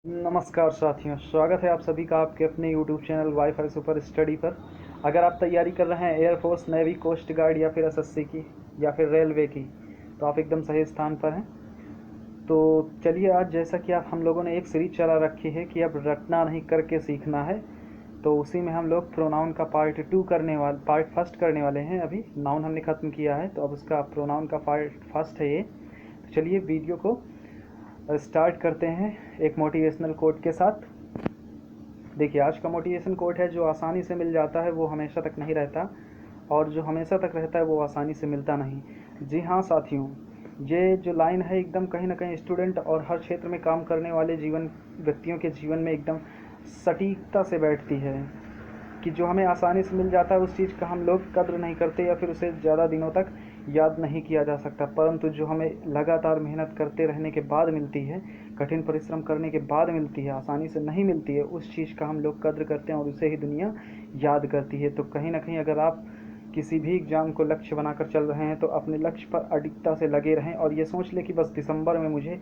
नमस्कार साथियों, स्वागत है आप सभी का आपके अपने YouTube channel wifi super study पर। अगर आप तैयारी कर रहे हैं एयरफोर्स, नेवी, कोस्ट गार्ड या फिर एसएससी की या फिर रेलवे की, तो आप एकदम सही स्थान पर हैं। तो चलिए, आज जैसा कि आप हम लोगों ने एक सीरीज चला रखी है कि अब रटना नहीं करके सीखना है, तो उसी में हम लोग प्रोनाउन का पार्ट फर्स्ट करने वाले हैं। अभी नाउन हमने ख़त्म किया है, तो अब उसका प्रोनाउन का पार्ट फर्स्ट है ये। तो चलिए वीडियो को स्टार्ट करते हैं एक मोटिवेशनल कोट के साथ। देखिए, आज का मोटिवेशन कोट है, जो आसानी से मिल जाता है वो हमेशा तक नहीं रहता, और जो हमेशा तक रहता है वो आसानी से मिलता नहीं। जी हाँ साथियों, ये जो लाइन है एकदम कहीं ना कहीं स्टूडेंट और हर क्षेत्र में काम करने वाले व्यक्तियों के जीवन में एकदम सटीकता से बैठती है कि जो हमें आसानी से मिल जाता है उस चीज़ का हम लोग कद्र नहीं करते, या फिर उसे ज़्यादा दिनों तक याद नहीं किया जा सकता। परंतु जो हमें लगातार मेहनत करते रहने के बाद मिलती है, कठिन परिश्रम करने के बाद मिलती है, आसानी से नहीं मिलती है, उस चीज़ का हम लोग कद्र करते हैं और उसे ही दुनिया याद करती है। तो कहीं ना कहीं अगर आप किसी भी एग्ज़ाम को लक्ष्य बनाकर चल रहे हैं तो अपने लक्ष्य पर अडिगता से लगे रहें, और ये सोच लें कि बस दिसंबर में मुझे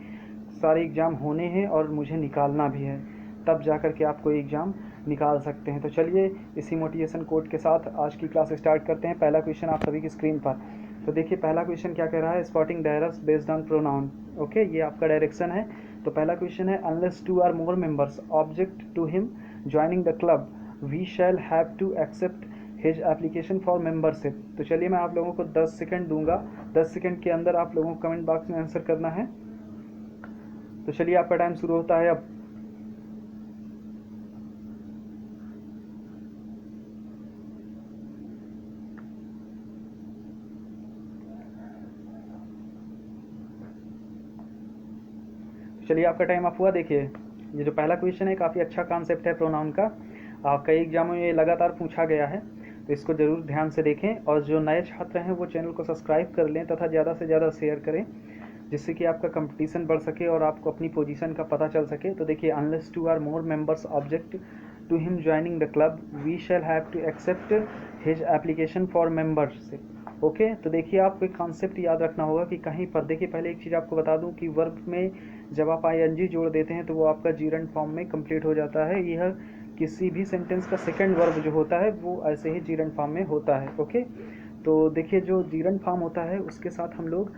सारे एग्ज़ाम होने हैं और मुझे निकालना भी है, तब जा कर के आप कोई एग्ज़ाम निकाल सकते हैं। तो चलिए इसी मोटिवेशन कोट के साथ आज की क्लास स्टार्ट करते हैं। पहला क्वेश्चन आप सभी की स्क्रीन पर। तो देखिए, पहला क्वेश्चन क्या कह रहा है, spotting directs based on pronoun. Okay, ये आपका डायरेक्शन है। तो पहला क्वेश्चन है, unless two or more members object to him joining the club we shall have to accept his application for membership. तो चलिए, मैं आप लोगों को 10 सेकंड दूंगा। 10 सेकंड के अंदर आप लोगों को कमेंट बॉक्स में आंसर करना है। तो चलिए, आपका टाइम शुरू होता है अब। चलिए, आपका टाइम अप हुआ। देखिए, ये जो पहला क्वेश्चन है काफ़ी अच्छा कॉन्सेप्ट है प्रोनाउन का। कई एग्जामों में ये लगातार पूछा गया है, तो इसको ज़रूर ध्यान से देखें। और जो नए छात्र हैं वो चैनल को सब्सक्राइब कर लें तथा ज़्यादा से ज़्यादा शेयर करें, जिससे कि आपका कंपटीशन बढ़ सके और आपको अपनी पोजीशन का पता चल सके। तो देखिए, unless two or more members object to him joining the club we shall have to accept his application for membership. Okay, तो देखिए, आपको एक कॉन्सेप्ट याद रखना होगा कि कहीं पर, देखिए पहले एक चीज़ आपको बता दूं कि वर्ब में जब आप आईएनजी जोड़ देते हैं तो वो आपका जीरंड फॉर्म में कंप्लीट हो जाता है। यह किसी भी सेंटेंस का सेकंड वर्ब जो होता है वो ऐसे ही जीरंड फॉर्म में होता है। ओके, तो देखिए, जो जीरंड फॉर्म होता है उसके साथ हम लोग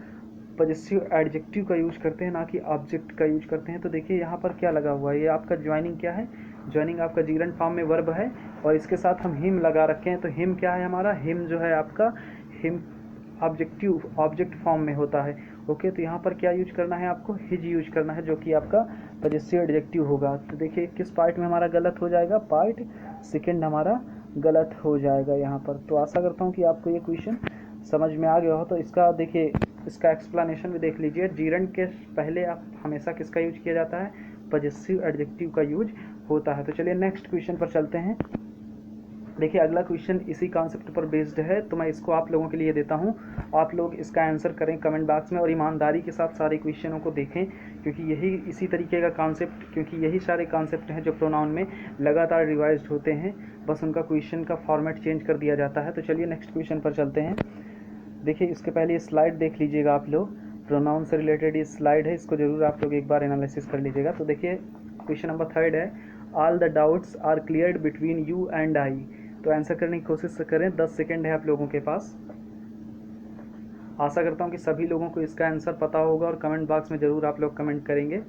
पजेसिव एडजेक्टिव का यूज करते हैं, ना कि ऑब्जेक्ट का यूज करते हैं। तो देखिए, यहाँ पर क्या लगा हुआ है, ये आपका ज्वाइनिंग क्या है, ज्वाइनिंग आपका जीरंड फॉर्म में वर्ब है, और इसके साथ हम हिम लगा रखे हैं। तो हिम क्या है हमारा, हिम जो है आपका हिम ऑब्जेक्ट फॉर्म में होता है। ओके, तो यहाँ पर क्या यूज करना है, आपको हिज यूज करना है, जो कि आपका पजेसिव एडजेक्टिव होगा। तो देखिए, किस पार्ट में हमारा गलत हो जाएगा, पार्ट सेकंड हमारा गलत हो जाएगा यहाँ पर। तो आशा करता हूँ कि आपको ये क्वेश्चन समझ में आ गया हो। तो इसका देखिए, इसका एक्सप्लेनेशन भी देख लीजिए। जीरंड के पहले आप हमेशा किसका यूज किया जाता है, पजेसिव एडजेक्टिव का यूज होता है। तो चलिए नेक्स्ट क्वेश्चन पर चलते हैं। देखिए, अगला क्वेश्चन इसी कॉन्सेप्ट पर बेस्ड है, तो मैं इसको आप लोगों के लिए देता हूँ। आप लोग इसका आंसर करें कमेंट बॉक्स में, और ईमानदारी के साथ सारे क्वेश्चनों को देखें, क्योंकि यही इसी तरीके का कॉन्सेप्ट, क्योंकि यही सारे कॉन्सेप्ट हैं जो प्रोनाउन में लगातार रिवाइज होते हैं, बस उनका क्वेश्चन का फॉर्मेट चेंज कर दिया जाता है। तो चलिए नेक्स्ट क्वेश्चन पर चलते हैं। देखिए, इसके पहले ये स्लाइड देख लीजिएगा आप लोग, प्रोनाउन से रिलेटेड ये स्लाइड है, इसको जरूर आप लोग एक बार एनालिसिस कर लीजिएगा। तो देखिए, क्वेश्चन नंबर 3 है, all the doubts are cleared between you and I. तो आंसर करने की कोशिश करें, 10 सेकंड है आप लोगों के पास। आशा करता हूँ कि सभी लोगों को इसका आंसर पता होगा, और कमेंट बॉक्स में ज़रूर आप लोग कमेंट करेंगे।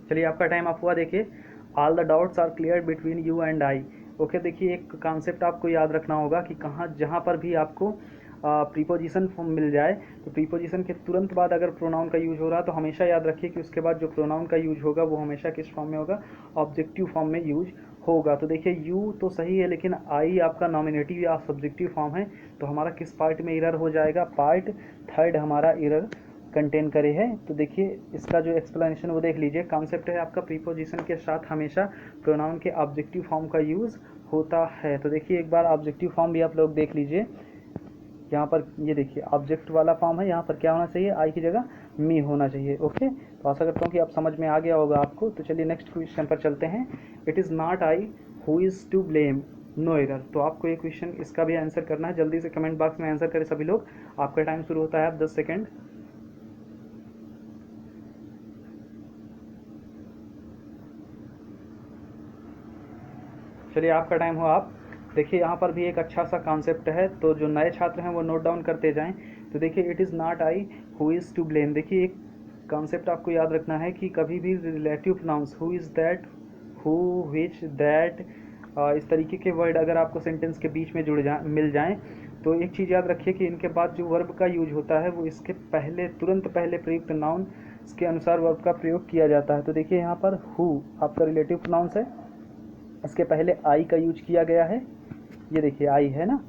चलिए, आपका टाइम अप हुआ। देखिए, all the doubts are clear between you and I. Okay, देखिए, एक कॉन्सेप्ट आपको याद रखना होगा कि जहाँ पर भी आपको प्रीपोजिशन फॉर्म मिल जाए, तो प्रीपोजिशन के तुरंत बाद अगर प्रोनाउन का यूज हो रहा है तो हमेशा याद रखिए कि उसके बाद जो प्रोनाउन का यूज होगा वो हमेशा किस फॉर्म में होगा, ऑब्जेक्टिव फॉर्म में यूज होगा। तो देखिए, यू तो सही है, लेकिन आई आपका नॉमिनेटिव या सब्जेक्टिव फॉर्म है, तो हमारा किस पार्ट में एरर हो जाएगा, पार्ट थर्ड हमारा एरर कंटेन करे है। तो देखिए, इसका जो एक्सप्लेनेशन वो देख लीजिए। कॉन्सेप्ट है आपका, प्रीपोजिशन के साथ हमेशा प्रोनाउन के ऑब्जेक्टिव फॉर्म का यूज़ होता है। तो देखिए, एक बार ऑब्जेक्टिव फॉर्म भी आप लोग देख लीजिए। यहाँ पर ये देखिए, ऑब्जेक्ट वाला फॉर्म है, यहाँ पर क्या होना चाहिए, आई की जगह मी होना चाहिए। ओके, तो आशा करता हूँ कि आप समझ में आ गया होगा आपको। तो चलिए नेक्स्ट क्वेश्चन पर चलते हैं। It is not I who is to blame, no error. तो आपको ये क्वेश्चन इसका भी आंसर करना है। जल्दी से कमेंट बॉक्स में आंसर करें सभी लोग। आपका टाइम शुरू होता है अब 10 सेकेंड। चलिए आपका टाइम हो। आप देखिए यहाँ पर भी एक अच्छा सा कॉन्सेप्ट है, तो जो नए छात्र हैं वो नोट डाउन करते जाएं। तो देखिए it is not I who is to blame. देखिए एक कॉन्सेप्ट आपको याद रखना है कि कभी भी relative pronouns who is that, who, which, that, इस तरीके के वर्ड अगर आपको सेंटेंस के बीच में मिल जाएं, तो एक चीज़ याद रखिए कि इनके बाद जो वर्ब का यूज होता है वो इसके पहले, तुरंत पहले प्रयुक्त नाउन के अनुसार वर्ब का प्रयोग किया जाता है। तो देखिए यहाँ पर हु आपका रिलेटिव प्रोनाउंस है, इसके पहले आई का यूज किया गया है। ये देखिए आई है ना,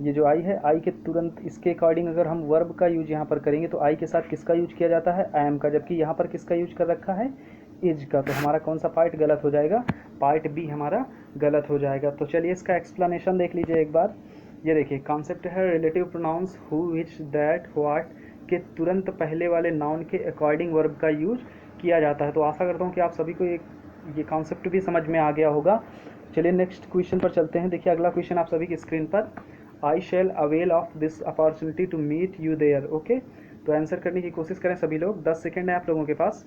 ये जो आई है, आई के तुरंत इसके अकॉर्डिंग अगर हम वर्ब का यूज यहाँ पर करेंगे तो आई के साथ किसका यूज किया जाता है, आई एम का। जबकि यहाँ पर किसका यूज कर रखा है, इज का। तो हमारा कौन सा पार्ट गलत हो जाएगा, पार्ट बी हमारा गलत हो जाएगा। तो चलिए इसका एक्सप्लेनेशन देख लीजिए एक बार। ये देखिए कॉन्सेप्ट है relative pronouns who, which, that, what के तुरंत पहले वाले नाउन के अकॉर्डिंग वर्ब का यूज किया जाता है। तो आशा करता हूँ कि आप सभी को ये कॉन्सेप्ट भी समझ में आ गया होगा। चलिए नेक्स्ट क्वेश्चन पर चलते हैं। देखिए अगला क्वेश्चन आप सभी की स्क्रीन पर, I shall avail of this opportunity to meet you there. Okay, तो आंसर करने की कोशिश करें सभी लोग। 10 सेकेंड है आप लोगों के पास।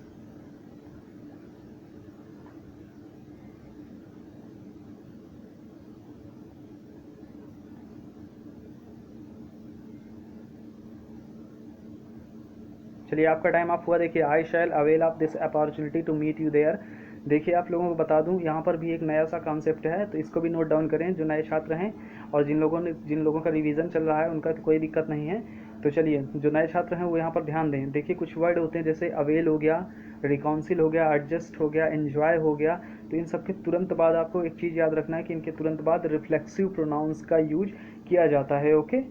चलिए आपका टाइम आप हुआ। देखिए I shall avail of this opportunity to meet you there. देखिए आप लोगों को बता दूं यहाँ पर भी एक नया सा कॉन्सेप्ट है, तो इसको भी नोट डाउन करें जो नए छात्र हैं, और जिन लोगों का रिवीजन चल रहा है उनका तो कोई दिक्कत नहीं है। तो चलिए जो नए छात्र हैं वो यहाँ पर ध्यान दें। देखिए कुछ वर्ड होते हैं जैसे अवेल हो गया, रिकाउंसिल हो गया, एडजस्ट हो गया, एन्जॉय हो गया। तो इन सब के तुरंत बाद आपको एक चीज़ याद रखना है कि इनके तुरंत बाद रिफ्लेक्सिव प्रोनाउंस का यूज किया जाता है। ओके,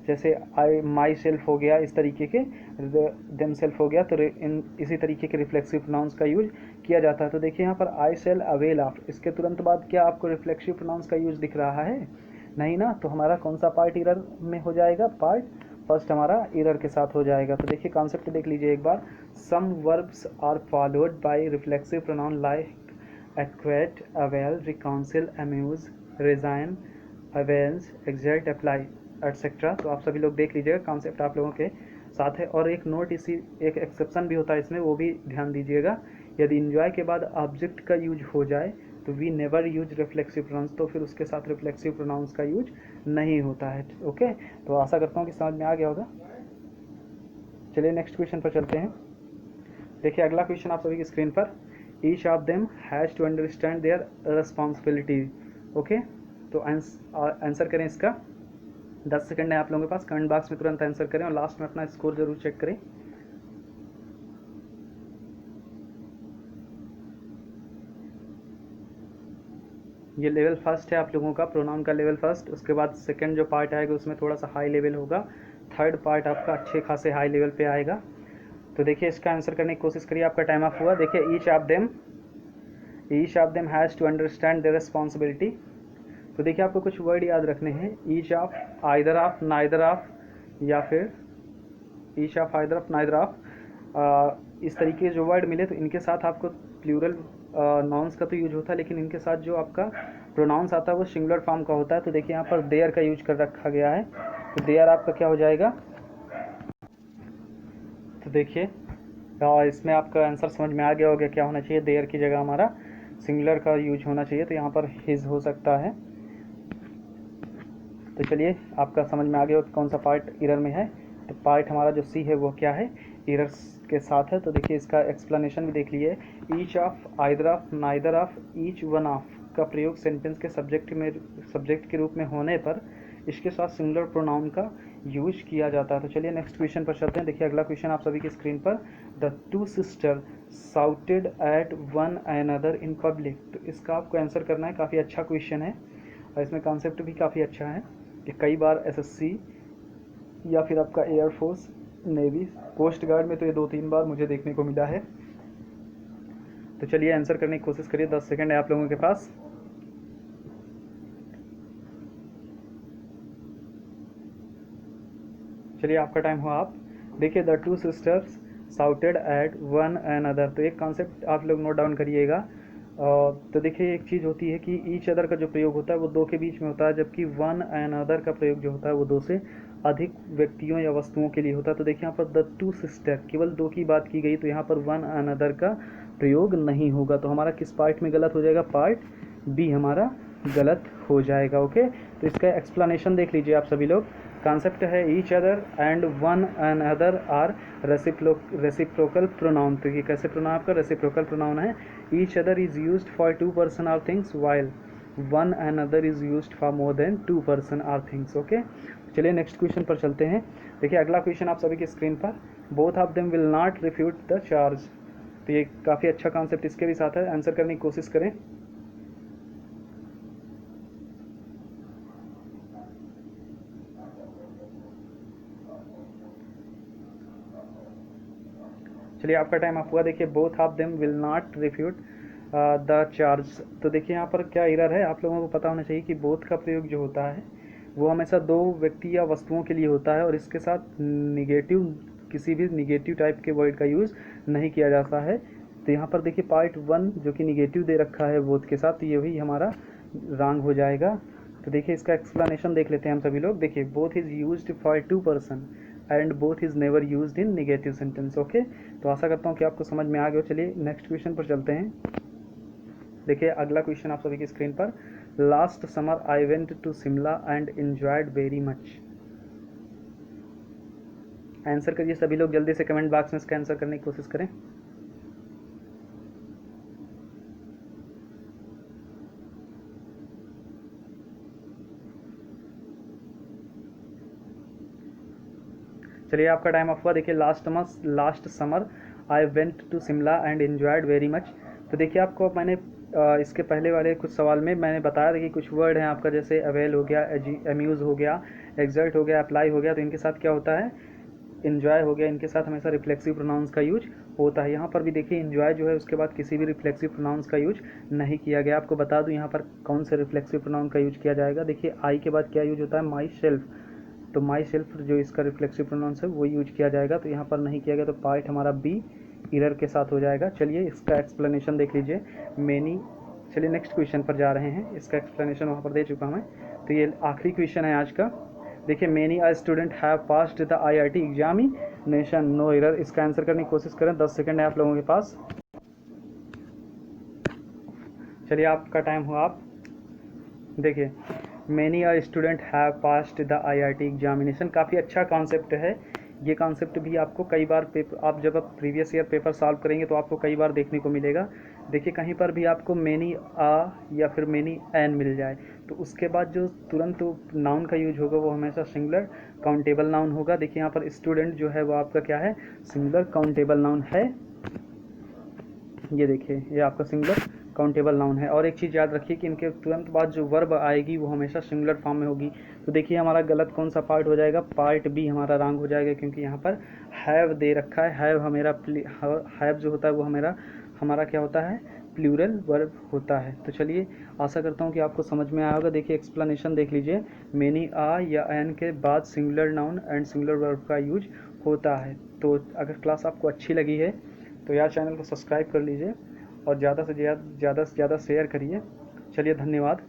जैसे आई माई सेल्फ हो गया, इस तरीके के देम सेल्फ हो गया, तो इसी तरीके के रिफ्लेक्सिव प्रोनाउंस का यूज किया जाता है। तो देखिए यहाँ पर आई सेल अवेल ऑफ, इसके तुरंत बाद क्या आपको रिफ्लेक्सिव प्रोनाउंस का यूज दिख रहा है, नहीं ना। तो हमारा कौन सा पार्ट इरर में हो जाएगा, पार्ट फर्स्ट हमारा इरर के साथ हो जाएगा। तो देखिए कॉन्सेप्ट देख लीजिए एक बार। Some verbs are followed by reflexive pronoun like acquit, avail, reconcile, amuse, resign, avenge, exert, apply, etcetera. तो आप सभी लोग देख लीजिएगा, कॉन्सेप्ट आप लोगों के साथ है। और एक नोट, इसी एक एक्सेप्शन भी होता है इसमें, वो भी ध्यान दीजिएगा। यदि इंजॉय के बाद ऑब्जेक्ट का यूज हो जाए तो we never use reflexive pronouns, तो फिर उसके साथ रिफ्लेक्सिव प्रोनाउंस का यूज नहीं होता है। ओके, तो आशा करता हूँ कि समझ में आ गया होगा। चलिए नेक्स्ट क्वेश्चन पर चलते हैं। देखिए अगला क्वेश्चन आप सभी की स्क्रीन पर, each of them has to understand their responsibility. Okay, तो आंसर करें इसका। 10 सेकंड है आप लोगों के पास, कमेंट बॉक्स में तुरंत आंसर करें और लास्ट में अपना स्कोर जरूर चेक करें। ये लेवल फर्स्ट है आप लोगों का, प्रोनाउन का लेवल फर्स्ट। उसके बाद सेकंड जो पार्ट आएगा उसमें थोड़ा सा हाई लेवल होगा। थर्ड पार्ट आपका अच्छे खासे हाई लेवल पे आएगा। तो देखिए इसका आंसर करने की कोशिश करिए, आपका टाइम ऑफ हुआ। देखिए each of them has to understand their responsibility. तो देखिए आपको कुछ वर्ड याद रखने हैं, each of, either of, neither of, या फिर each of, either of, neither of. इस तरीके के जो वर्ड मिले तो इनके साथ आपको प्लूरल नाउन्स का तो यूज होता है, लेकिन इनके साथ जो आपका प्रोनाउंस आता है वो सिंगुलर फॉर्म का होता है। तो देखिए यहाँ पर देयर का यूज कर रखा गया है, तो देयर आपका क्या हो जाएगा। तो देखिए इसमें आपका आंसर समझ में आ गया होगा, क्या होना चाहिए, देयर की जगह हमारा सिंगुलर का यूज होना चाहिए, तो यहाँ पर हिज हो सकता है। तो चलिए आपका समझ में आ गया कि कौन सा पार्ट इरर में है। तो पार्ट हमारा जो सी है वो क्या है, इरर्स के साथ है। तो देखिए इसका एक्सप्लेनेशन भी देख लीजिए। Each of, either of, neither of, each one of का प्रयोग सेंटेंस के सब्जेक्ट के रूप में होने पर इसके साथ सिंगुलर प्रोनाउन का यूज किया जाता है। तो चलिए नेक्स्ट क्वेश्चन पर चलते हैं। देखिए अगला क्वेश्चन आप सभी की स्क्रीन पर, the two sister shouted at one another in public. तो इसका आपको आंसर करना है, काफ़ी अच्छा क्वेश्चन है और इसमें कॉन्सेप्ट भी काफ़ी अच्छा है कि कई बार एसएससी या फिर आपका एयरफोर्स, नेवी, कोस्ट गार्ड में तो ये 2-3 बार मुझे देखने को मिला है। तो चलिए आंसर करने की कोशिश करिए, 10 सेकंड है आप लोगों के पास। चलिए आपका टाइम हुआ। आप देखिए the two sisters shouted at one another. तो एक कॉन्सेप्ट आप लोग नोट डाउन करिएगा। तो देखिए एक चीज़ होती है कि ईच अदर का जो प्रयोग होता है वो दो के बीच में होता है, जबकि वन एन अदर का प्रयोग जो होता है वो दो से अधिक व्यक्तियों या वस्तुओं के लिए होता है। तो देखिए यहाँ पर द टू सिस्टर, केवल दो की बात की गई, तो यहाँ पर वन एन अदर का प्रयोग नहीं होगा। तो हमारा किस पार्ट में गलत हो जाएगा? पार्ट बी हमारा गलत हो जाएगा। ओके, तो इसका एक्सप्लेनेशन देख लीजिए आप सभी लोग। कॉन्सेप्ट है each other and one another are reciprocal pronoun. तो ये कैसे प्रोनाउन आपका रेसिप्रोकल प्रोनाउन है? Each other is used for two person or things while one another is used for more than two person or things. Okay, चलिए next question पर चलते हैं। देखिए अगला क्वेश्चन आप सभी की स्क्रीन पर, both of them will not refute the charge. तो ये काफ़ी अच्छा कॉन्सेप्ट इसके भी साथ है, आंसर करने की कोशिश करें। चलिए आपका टाइम अप हुआ। देखिए both of them will not refute the charge. तो देखिए यहाँ पर क्या एरर है, आप लोगों को पता होना चाहिए कि बोथ का प्रयोग जो होता है वो हमेशा दो व्यक्ति या वस्तुओं के लिए होता है, और इसके साथ निगेटिव, किसी भी निगेटिव टाइप के वर्ड का यूज़ नहीं किया जाता है। तो यहाँ पर देखिए पार्ट वन जो कि निगेटिव दे रखा है बोथ के साथ, तो ये भी हमारा रॉन्ग हो जाएगा। तो देखिए इसका एक्सप्लेनेशन देख लेते हैं हम सभी लोग। देखिए both is used for two person and both is never used in negative sentence. Okay, तो आशा करता हूँ कि आपको समझ में आ गया। चलिए नेक्स्ट क्वेश्चन पर चलते हैं। देखिए अगला क्वेश्चन आप सभी की स्क्रीन पर, last summer I went to Shimla and enjoyed very much. Answer करिए सभी लोग जल्दी से, कमेंट बॉक्स में इसका आंसर करने की कोशिश करें। चलिए आपका टाइम ऑफ हुआ। देखिए last summer I went to Shimla and enjoyed very much. तो देखिए आपको मैंने इसके पहले वाले कुछ सवाल में मैंने बताया था कि कुछ वर्ड हैं आपका, जैसे अवेल हो गया, अम्यूज़ हो गया, एग्जर्ट हो गया, अप्लाई हो गया, तो इनके साथ क्या होता है? इन्जॉय हो गया, इनके साथ हमेशा रिफ्लेक्सिव प्रोनाउंस का यूज होता है। यहाँ पर भी देखिए इन्जॉय जो है उसके बाद किसी भी रिफ्लेक्सिव प्रोनाउंस का यूज नहीं किया गया। आपको बता दूँ यहाँ पर कौन से रिफ्लेक्सिव प्रोनाउन का यूज किया जाएगा। देखिए आई के बाद क्या यूज होता है? My self. तो माई सेल्फ जो इसका रिफ्लेक्सिव प्रोनाउंस है वो यूज किया जाएगा, तो यहाँ पर नहीं किया गया, तो पार्ट हमारा बी इरर के साथ हो जाएगा। चलिए इसका एक्सप्लेनेशन देख लीजिए। मैनी, चलिए नेक्स्ट क्वेश्चन पर जा रहे हैं। इसका एक्सप्लेनेशन वहाँ पर दे चुका हूँ मैं, तो ये आखिरी क्वेश्चन है आज का। देखिए many a student have passed the IIT examination, no error. इसका आंसर करने की कोशिश करें, 10 सेकंड है आप लोगों के पास। चलिए आपका टाइम हुआ। आप देखिए many a student have passed the IIT examination, काफ़ी अच्छा कॉन्सेप्ट है। ये कॉन्सेप्ट भी आपको कई बार आप जब आप प्रीवियस ईयर पेपर सॉल्व करेंगे तो आपको कई बार देखने को मिलेगा। देखिए कहीं पर भी आपको मैनी आ या फिर मैनी एन मिल जाए तो उसके बाद जो तुरंत नाउन का यूज होगा वो हमेशा सिंगुलर काउंटेबल नाउन होगा। देखिए यहाँ पर स्टूडेंट जो है वो आपका क्या है? सिंगुलर काउंटेबल नाउन है। ये देखिए ये आपका सिंगुलर काउंटेबल नाउन है। और एक चीज़ याद रखिए कि इनके तुरंत बाद जो वर्ब आएगी वो हमेशा सिंगुलर फॉर्म में होगी। तो देखिए हमारा गलत कौन सा पार्ट हो जाएगा? पार्ट बी हमारा रॉन्ग हो जाएगा, क्योंकि यहाँ पर हैव दे रखा है। हैव हमेरा हैव जो होता है वो हमारा क्या होता है? प्लूरल वर्ब होता है। तो चलिए आशा करता हूँ कि आपको समझ में आया होगा। देखिए एक्सप्लेनेशन देख लीजिए। मेनी आ या एन के बाद singular noun and singular verb का यूज होता है। तो अगर क्लास आपको अच्छी लगी है तो यार चैनल को सब्सक्राइब कर लीजिए और ज़्यादा से ज़्यादा शेयर करिए। चलिए धन्यवाद।